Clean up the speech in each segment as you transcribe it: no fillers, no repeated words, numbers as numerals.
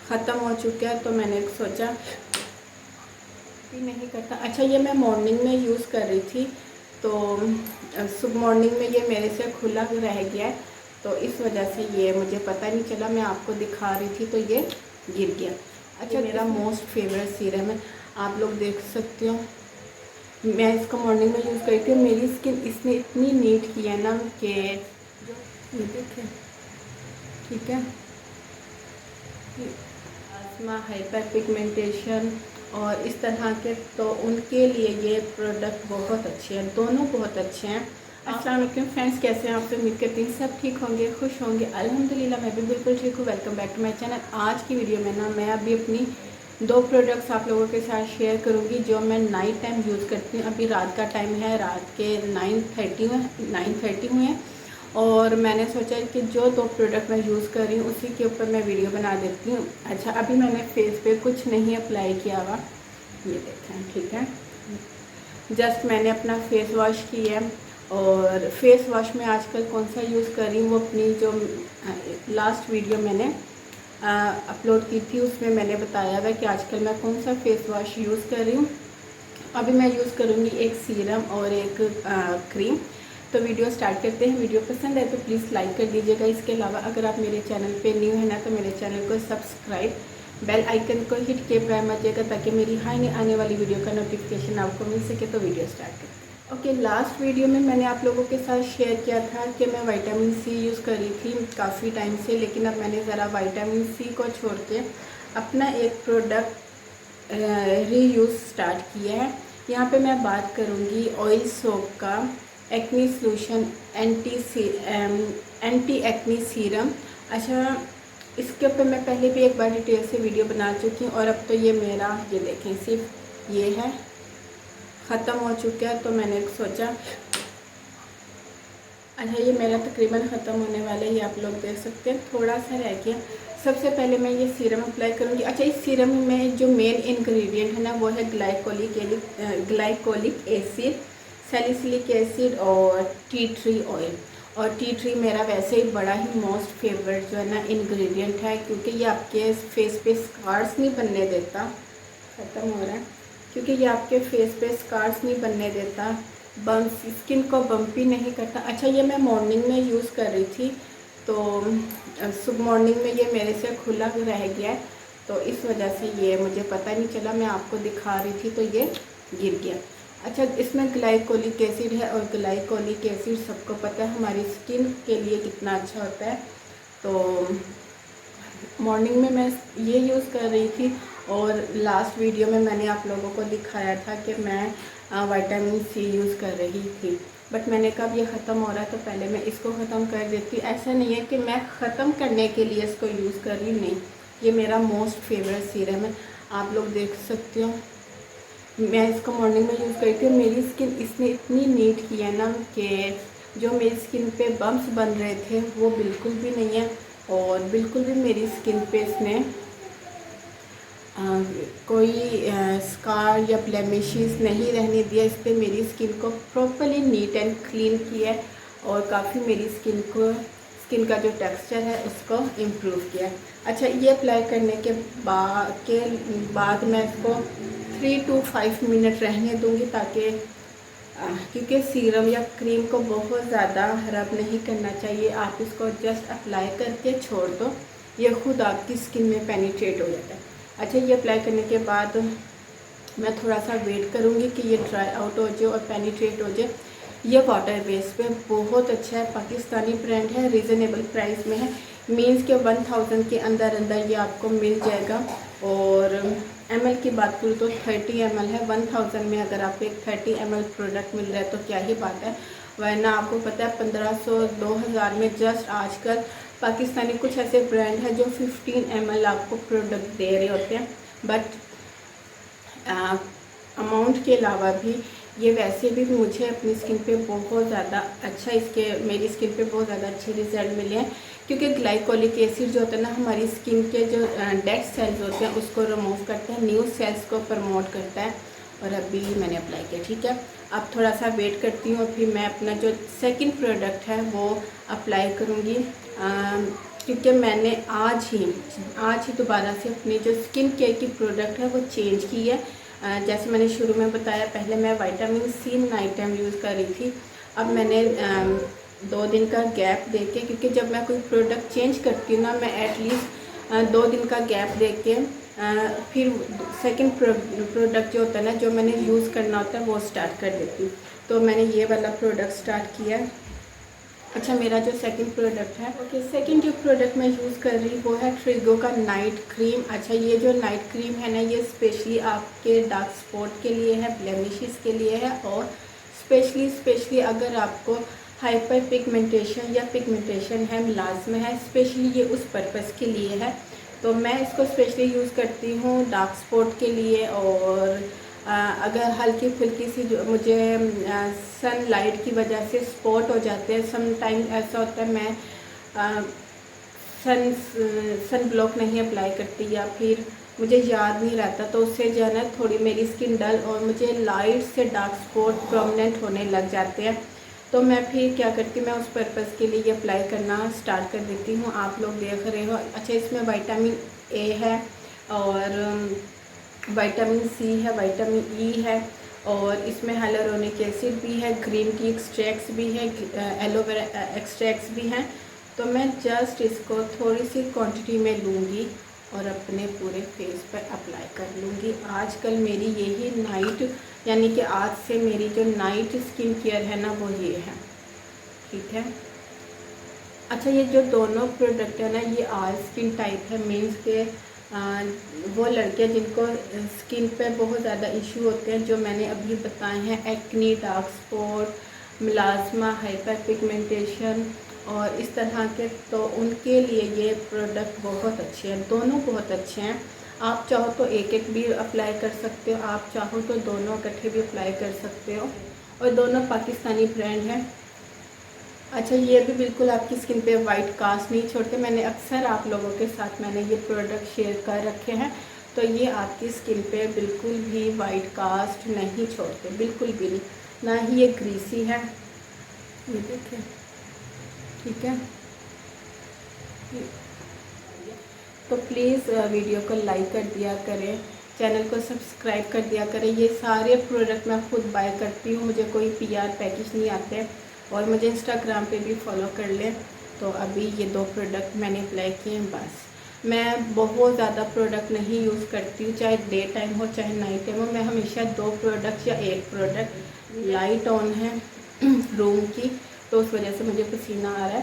ख़त्म हो चुका है, तो मैंने सोचा भी नहीं करता। अच्छा, ये मैं मॉर्निंग में यूज़ कर रही थी, तो सुबह मॉर्निंग में ये मेरे से खुला रह गया है, तो इस वजह से ये मुझे पता नहीं चला। मैं आपको दिखा रही थी तो ये गिर गया। अच्छा, मेरा मोस्ट फेवरेट सीरम है, आप लोग देख सकते हो। मैं इसको मॉर्निंग में यूज़ करती हूँ। मेरी स्किन इसने इतनी नीट की है ना कि ये देखें, ठीक है। आसमा, हाइपर पिगमेंटेशन और इस तरह के, तो उनके लिए ये प्रोडक्ट बहुत अच्छे हैं, दोनों बहुत अच्छे हैं। अस्सलाम वालेकुम फ्रेंड्स, कैसे हैं आप? तो उम्मीद करती हूँ सब ठीक होंगे, खुश होंगे। अल्हम्दुलिल्लाह मैं भी बिल्कुल ठीक हूँ। Welcome back to my channel. आज की वीडियो में ना मैं अभी अपनी दो प्रोडक्ट्स आप लोगों के साथ शेयर करूँगी जो मैं नाइट टाइम यूज़ करती हूँ। अभी रात का टाइम है, रात के 9:30 हुए हैं, और मैंने सोचा कि जो दो प्रोडक्ट मैं यूज़ कर रही हूँ उसी के ऊपर मैं वीडियो बना देती हूँ। अच्छा, अभी मैंने फेस पे कुछ नहीं अप्लाई किया हुआ, ये देखें, ठीक है। जस्ट मैंने अपना फेस वॉश किया है, और फेस वॉश में आजकल कौन सा यूज़ कर रही हूँ वो अपनी जो लास्ट वीडियो मैंने अपलोड की थी उसमें मैंने बताया हुआ कि आजकल मैं कौन सा फेस वॉश यूज़ कर रही हूँ। अभी मैं यूज़ करूँगी एक सीरम और एक क्रीम। तो वीडियो स्टार्ट करते हैं। वीडियो पसंद है तो प्लीज़ लाइक कर दीजिएगा। इसके अलावा अगर आप मेरे चैनल पे न्यू है ना, तो मेरे चैनल को सब्सक्राइब, बेल आइकन को हिट के प्राइम मचिएगा ताकि मेरी हाई आने वाली वीडियो का नोटिफिकेशन आपको मिल सके। तो वीडियो स्टार्ट करते हैं। ओके, लास्ट वीडियो में मैंने आप लोगों के साथ शेयर किया था कि मैं विटामिन सी यूज़ कर रही थी काफ़ी टाइम से, लेकिन अब मैंने ज़रा विटामिन सी को छोड़ के अपना एक प्रोडक्ट रीयूज़ स्टार्ट किया है। यहाँ पे मैं बात करूँगी ऑयल सोप का acne solution anti acne serum. अच्छा, इसके ऊपर मैं पहले भी एक बार डिटेल से वीडियो बना चुकी हूँ, और अब तो ये मेरा, ये देखें, सिर्फ ये है, ख़त्म हो चुका है, तो मैंने सोचा। अच्छा, ये मेरा तकरीबन ख़त्म होने वाला है, ये आप लोग देख सकते हैं, थोड़ा सा रह गया। सबसे पहले मैं ये सीरम अप्लाई करूँगी। अच्छा, इस सीरम में जो मेन इंग्रेडिएंट है ना वो है ग्लाइकोलिक एसिड, सैलिसिलिक एसिड और टी ट्री ऑयल। और टी ट्री मेरा वैसे ही बड़ा ही मोस्ट फेवरेट जो है ना इंग्रेडिएंट है, क्योंकि ये आपके फेस पे स्कार्स नहीं बनने देता। ख़त्म हो रहा है, क्योंकि ये आपके फेस पे स्कार्स नहीं बनने देता, बम्स, स्किन को बम्पी नहीं करता। अच्छा, ये मैं मॉर्निंग में यूज़ कर रही थी, तो सुबह मॉर्निंग में ये मेरे से खुला रह गया है, तो इस वजह से ये मुझे पता नहीं चला। मैं आपको दिखा रही थी तो ये गिर गया। अच्छा, इसमें ग्लाइकोलिक एसिड है, और ग्लाइकोलिक एसिड सबको पता है हमारी स्किन के लिए कितना अच्छा होता है। तो मॉर्निंग में मैं ये यूज़ कर रही थी, और लास्ट वीडियो में मैंने आप लोगों को दिखाया था कि मैं विटामिन सी यूज़ कर रही थी, बट मैंने कब ये ख़त्म हो रहा है तो पहले मैं इसको ख़त्म कर देती। ऐसा नहीं है कि मैं ख़त्म करने के लिए इसको यूज़ कर रही, नहीं, ये मेरा मोस्ट फेवरेट सीरम है, आप लोग देख सकते हो। मैं इसको मॉर्निंग में यूज़ करती हूँ। मेरी स्किन इसने इतनी नीट की है ना कि जो मेरी स्किन पे बम्प्स बन रहे थे वो बिल्कुल भी नहीं है, और बिल्कुल भी मेरी स्किन पे इसने कोई स्कार या ब्लेमिशेस नहीं रहने दिया। इस पर मेरी स्किन को प्रॉपरली नीट एंड क्लीन किया है, और काफ़ी मेरी स्किन का जो टेक्सचर है उसको इम्प्रूव किया है। अच्छा, ये अप्लाई करने के बाद मैं इसको 3 to 5 मिनट रहने दूँगी, ताकि क्योंकि सीरम या क्रीम को बहुत ज़्यादा रब नहीं करना चाहिए। आप इसको जस्ट अप्लाई करके छोड़ दो, ये खुद आपकी स्किन में पेनिट्रेट हो जाता है। अच्छा, ये अप्लाई करने के बाद मैं थोड़ा सा वेट करूँगी कि ये ड्राई आउट हो जाए और पेनिट्रेट हो जाए। ये वाटर बेस पे बहुत अच्छा है, पाकिस्तानी ब्रांड है, रीज़नेबल प्राइस में है, मीन्स के 1000 के अंदर अंदर ये आपको मिल जाएगा। और ml की बात करूँ तो 30 ml है। 1000 में अगर आपको एक 30 ml प्रोडक्ट मिल रहा है तो क्या ही बात है, वरना आपको पता है 1500-2000 में जस्ट आजकल पाकिस्तानी कुछ ऐसे ब्रांड हैं जो 15 ml आपको प्रोडक्ट दे रहे होते हैं। बट अमाउंट के अलावा भी ये वैसे भी मुझे अपनी स्किन पे बहुत ज़्यादा अच्छा, मेरी स्किन पे बहुत ज़्यादा अच्छे रिजल्ट मिले हैं, क्योंकि ग्लाइकोलिक एसिड जो होता है ना हमारी स्किन के जो डेड सेल्स होते हैं उसको रिमूव करता है, न्यू सेल्स को प्रमोट करता है। और अभी मैंने अप्लाई किया, ठीक है। अब थोड़ा सा वेट करती हूँ, फिर मैं अपना जो सेकंड प्रोडक्ट है वो अप्लाई करूँगी। क्योंकि मैंने आज ही दोबारा से अपनी जो स्किन केयर की प्रोडक्ट है वो चेंज की है। जैसे मैंने शुरू में बताया, पहले मैं vitamin C night time use कर रही थी। अब मैंने 2 दिन का गैप दे के, क्योंकि जब मैं कोई प्रोडक्ट चेंज करती हूँ ना, मैं एटलीस्ट 2 दिन का गैप दे के फिर सेकंड प्रोडक्ट जो होता है ना, जो मैंने यूज़ करना होता है वो स्टार्ट कर देती हूँ। तो मैंने ये वाला प्रोडक्ट स्टार्ट किया। अच्छा, मेरा जो सेकंड प्रोडक्ट है, सेकंड जो प्रोडक्ट मैं यूज़ कर रही वो है ट्रिगो का नाइट क्रीम। अच्छा, ये जो नाइट क्रीम है ना, ये स्पेशली आपके डार्क स्पॉट के लिए है, ब्लेमिशेस के लिए है, और स्पेशली अगर आपको हाइपर पिगमेंटेशन या पिगमेंटेशन है, मिलाज़्मा है, स्पेशली ये उस पर्पज़ के लिए है। तो मैं इसको स्पेशली यूज़ करती हूँ डार्क स्पॉट के लिए। और अगर हल्की फुल्की सी जो मुझे सन लाइट की वजह से स्पॉट हो जाते हैं, सम टाइम ऐसा होता है मैं सन ब्लॉक नहीं अप्लाई करती, या फिर मुझे याद नहीं रहता, तो उससे जो है ना थोड़ी मेरी स्किन डल और मुझे लाइट से डार्क स्पॉट प्रोमिनेंट होने लग जाते हैं। तो मैं फिर क्या करती हूँ, मैं उस पर्पज़ के लिए ये अप्लाई करना स्टार्ट कर देती हूँ। आप लोग देख रहे हो। अच्छा, इसमें विटामिन ए है, और विटामिन सी है, विटामिन ई है, और इसमें हाइलुरोनिक एसिड भी है, ग्रीन टी एक्सट्रैक्ट्स भी है, एलोवेरा एक्सट्रैक्ट्स भी हैं। तो मैं जस्ट इसको थोड़ी सी क्वांटिटी में लूँगी और अपने पूरे फेस पर अप्लाई कर लूँगी। आजकल मेरी यही नाइट, यानी कि आज से मेरी जो नाइट स्किन केयर है ना वो ये है। ठीक है। अच्छा, ये जो दोनों प्रोडक्ट है ना, ये ऑल स्किन टाइप है, मीन्स के वो लड़कियां जिनको स्किन पे बहुत ज़्यादा इशू होते हैं, जो मैंने अभी बताए हैं, acne, dark spot, melasma, hyperpigmentation और इस तरह के, तो उनके लिए ये प्रोडक्ट बहुत अच्छे हैं। दोनों बहुत अच्छे हैं। आप चाहो तो एक एक भी अप्लाई कर सकते हो, आप चाहो तो दोनों इकट्ठे भी अप्लाई कर सकते हो, और दोनों पाकिस्तानी ब्रांड हैं। अच्छा, ये भी बिल्कुल आपकी स्किन पे वाइट कास्ट नहीं छोड़ते। मैंने अक्सर आप लोगों के साथ मैंने ये प्रोडक्ट शेयर कर रखे हैं, तो ये आपकी स्किन पे बिल्कुल भी वाइट कास्ट नहीं छोड़ते, बिल्कुल भी नहीं, ना ही ये ग्रीसी है। ये देखिए, ठीक है। तो प्लीज़ वीडियो को लाइक कर दिया करें, चैनल को सब्सक्राइब कर दिया करें। ये सारे प्रोडक्ट मैं खुद बाय करती हूँ, मुझे कोई PR पैकेज नहीं आते, और मुझे इंस्टाग्राम पे भी फॉलो कर लें। तो अभी ये 2 प्रोडक्ट मैंने अप्लाई किए हैं बस। मैं बहुत ज़्यादा प्रोडक्ट नहीं यूज़ करती हूँ, चाहे डे टाइम हो चाहे नाइट टाइम हो। मैं हमेशा 2 प्रोडक्ट या 1 प्रोडक्ट, लाइट ऑन है रूम की, तो उस वजह से मुझे पसीना आ रहा है।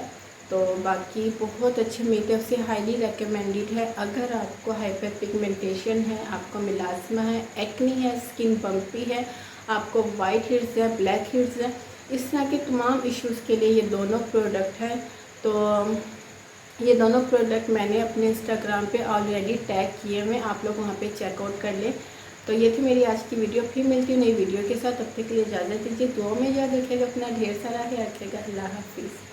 तो बाकी बहुत अच्छे मेकअप से हाईली रिकमेंडेड है। अगर आपको हाइपर पिगमेंटेशन है, आपको मिलाज़्मा है, एक्नी है, स्किन बम्पी है, आपको वाइट हेड्स है, ब्लैक हेड्स है, इस तरह के तमाम इश्यूज़ के लिए ये दोनों प्रोडक्ट हैं। तो ये दोनों प्रोडक्ट मैंने अपने इंस्टाग्राम पे ऑलरेडी टैग किए हुए, आप लोग वहाँ पे चेकआउट कर लें। तो ये थी मेरी आज की वीडियो। फिर मिलती हूँ नई वीडियो के साथ। तब तक के लिए इजाज़त दीजिए। दुआ में याद रखिएगा, अपना ढेर सारा ख्याल रखिएगा। अल्लाह हाफिज़।